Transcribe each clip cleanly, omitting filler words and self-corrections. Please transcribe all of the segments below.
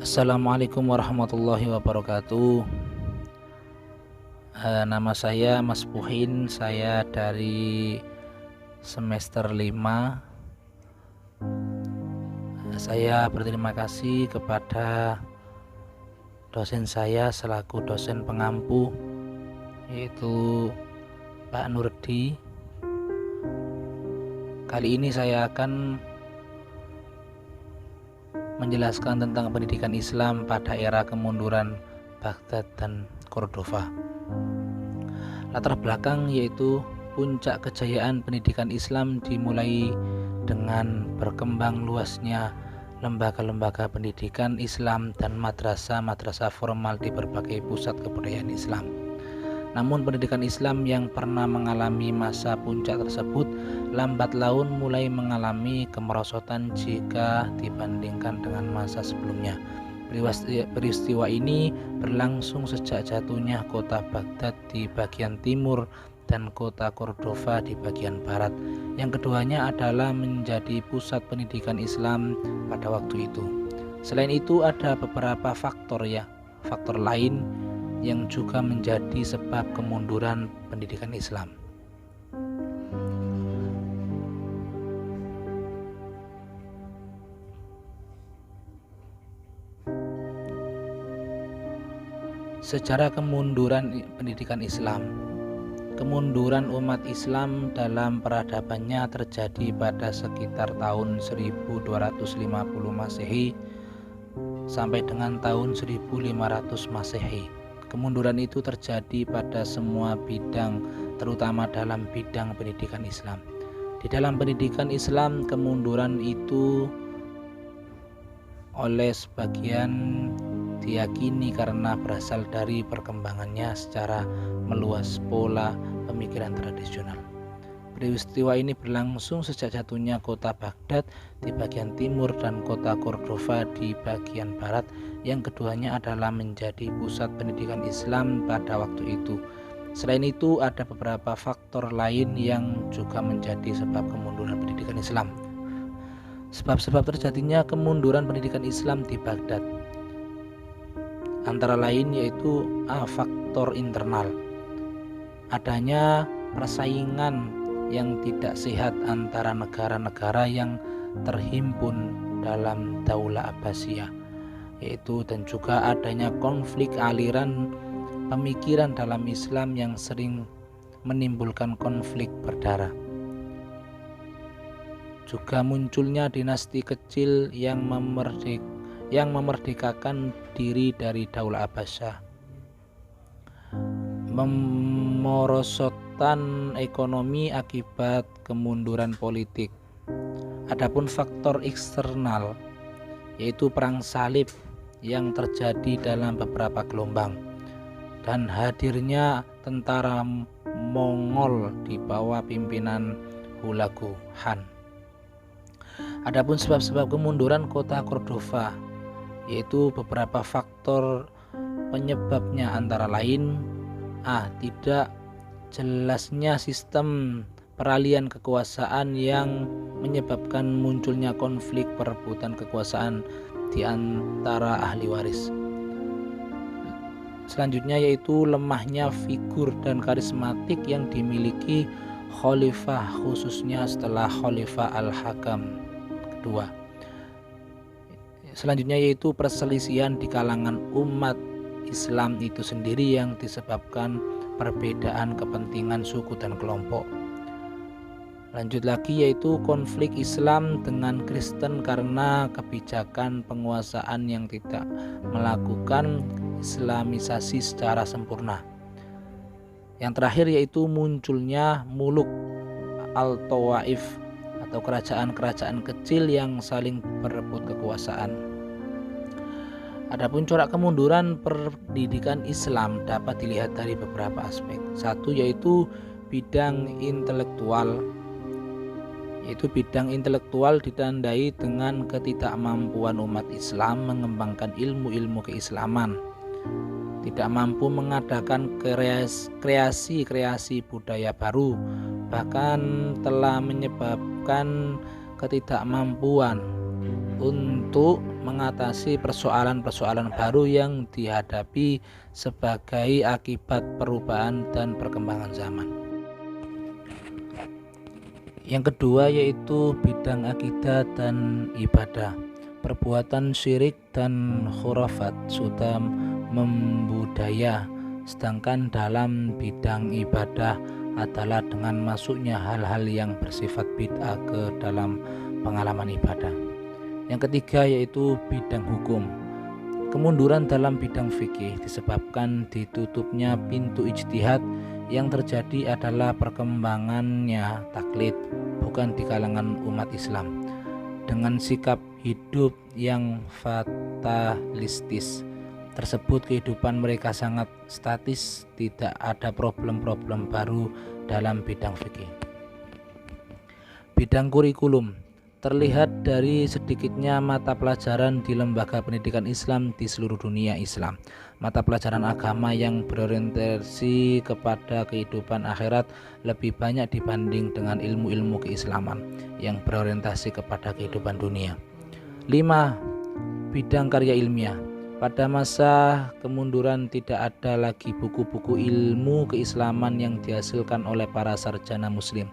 Assalamualaikum warahmatullahi wabarakatuh. Nama saya Mas Puhin, saya dari semester 5. Saya berterima kasih kepada dosen saya selaku dosen pengampu, yaitu Pak Nurdi. Kali ini saya akan menjelaskan tentang pendidikan Islam pada era kemunduran Baghdad dan Cordova. Latar belakang yaitu puncak kejayaan pendidikan Islam dimulai dengan berkembang luasnya lembaga-lembaga pendidikan Islam dan madrasah-madrasah formal di berbagai pusat kebudayaan Islam. Namun pendidikan Islam yang pernah mengalami masa puncak tersebut lambat laun mulai mengalami kemerosotan jika dibandingkan dengan masa sebelumnya. Peristiwa ini berlangsung sejak jatuhnya kota Baghdad di bagian timur dan kota Cordova di bagian barat. Yang keduanya adalah menjadi pusat pendidikan Islam pada waktu itu. Selain itu ada beberapa faktor lain yang juga menjadi sebab kemunduran pendidikan Islam. Sejarah kemunduran pendidikan Islam. Kemunduran umat Islam dalam peradabannya terjadi pada sekitar tahun 1250 Masehi sampai dengan tahun 1500 Masehi. Kemunduran itu terjadi pada semua bidang, terutama dalam bidang pendidikan Islam. Di dalam pendidikan Islam, kemunduran itu oleh sebagian diyakini karena berasal dari perkembangannya secara meluas pola pemikiran tradisional. Peristiwa ini berlangsung sejak jatuhnya kota Baghdad di bagian timur dan kota Cordova di bagian barat. Yang keduanya adalah menjadi pusat pendidikan Islam pada waktu itu. Selain itu ada beberapa faktor lain yang juga menjadi sebab kemunduran pendidikan Islam. Sebab-sebab terjadinya kemunduran pendidikan Islam di Baghdad antara lain yaitu faktor internal. Adanya persaingan yang tidak sehat antara negara-negara yang terhimpun dalam Daulah Abbasiyah, dan juga adanya konflik aliran pemikiran dalam Islam yang sering menimbulkan konflik berdarah. Juga munculnya dinasti kecil yang memerdekakan diri dari Daulah Abbasiyah, memorosotan ekonomi akibat kemunduran politik. Adapun faktor eksternal yaitu perang salib yang terjadi dalam beberapa gelombang dan hadirnya tentara Mongol di bawah pimpinan Hulagu Khan. Adapun sebab-sebab kemunduran kota Cordova yaitu beberapa faktor penyebabnya antara lain tidak jelasnya sistem peralihan kekuasaan yang menyebabkan munculnya konflik perebutan kekuasaan di antara ahli waris. Selanjutnya yaitu lemahnya figur dan karismatik yang dimiliki khalifah, khususnya setelah Khalifah Al-Hakam kedua. Selanjutnya yaitu perselisihan di kalangan umat Islam itu sendiri yang disebabkan perbedaan kepentingan suku dan kelompok. Lanjut lagi yaitu konflik Islam dengan Kristen karena kebijakan penguasaan yang tidak melakukan Islamisasi secara sempurna. Yang terakhir yaitu munculnya muluk al-Tawaif atau kerajaan-kerajaan kecil yang saling berebut kekuasaan. Adapun corak kemunduran pendidikan Islam dapat dilihat dari beberapa aspek. Satu yaitu bidang intelektual. Bidang intelektual ditandai dengan ketidakmampuan umat Islam mengembangkan ilmu-ilmu keislaman, tidak mampu mengadakan kreasi-kreasi budaya baru, bahkan telah menyebabkan ketidakmampuan untuk mengatasi persoalan-persoalan baru yang dihadapi sebagai akibat perubahan dan perkembangan zaman. Yang kedua yaitu bidang akidah dan ibadah. Perbuatan syirik dan khurafat sudah membudaya, sedangkan dalam bidang ibadah adalah dengan masuknya hal-hal yang bersifat bid'ah ke dalam pengalaman ibadah. Yang ketiga yaitu bidang hukum. Kemunduran dalam bidang fikih disebabkan ditutupnya pintu ijtihad. Yang terjadi adalah perkembangannya taklid, bukan di kalangan umat Islam, dengan sikap hidup yang fatalistis tersebut. Kehidupan mereka sangat statis, tidak ada problem-problem baru dalam bidang fikih. Bidang kurikulum terlihat dari sedikitnya mata pelajaran di lembaga pendidikan Islam di seluruh dunia Islam. Mata pelajaran agama yang berorientasi kepada kehidupan akhirat lebih banyak dibanding dengan ilmu-ilmu keislaman yang berorientasi kepada kehidupan dunia. 5. Bidang karya ilmiah. Pada masa kemunduran tidak ada lagi buku-buku ilmu keislaman yang dihasilkan oleh para sarjana muslim.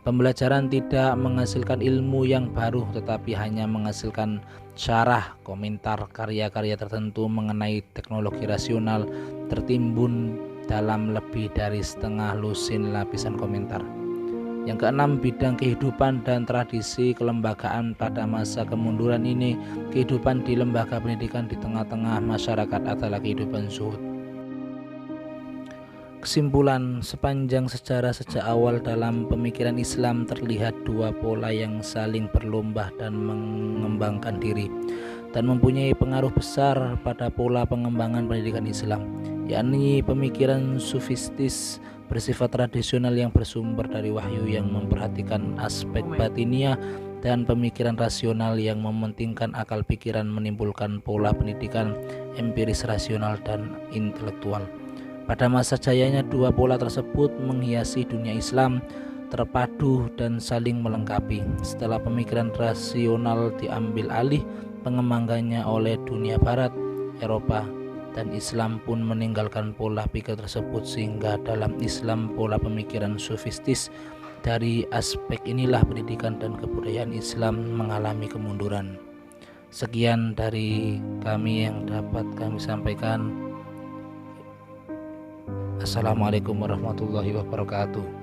Pembelajaran tidak menghasilkan ilmu yang baru, tetapi hanya menghasilkan syarah, komentar, karya-karya tertentu mengenai teknologi rasional tertimbun dalam lebih dari setengah lusin lapisan komentar. Yang keenam, bidang kehidupan dan tradisi kelembagaan. Pada masa kemunduran ini, kehidupan di lembaga pendidikan di tengah-tengah masyarakat adalah kehidupan zuhud. Kesimpulan, sepanjang sejarah sejak awal dalam pemikiran Islam terlihat dua pola yang saling berlomba dan mengembangkan diri dan mempunyai pengaruh besar pada pola pengembangan pendidikan Islam, yakni pemikiran sufistis bersifat tradisional yang bersumber dari wahyu yang memperhatikan aspek batiniah, dan pemikiran rasional yang mementingkan akal pikiran menimbulkan pola pendidikan empiris rasional dan intelektual. Pada masa jayanya dua pola tersebut menghiasi dunia Islam, terpadu dan saling melengkapi. Setelah pemikiran rasional diambil alih pengembangannya oleh dunia barat, Eropa, dan Islam pun meninggalkan pola pikir tersebut, sehingga dalam Islam pola pemikiran sufistis. Dari aspek inilah pendidikan dan kebudayaan Islam mengalami kemunduran. Sekian dari kami yang dapat kami sampaikan. Assalamualaikum warahmatullahi wabarakatuh.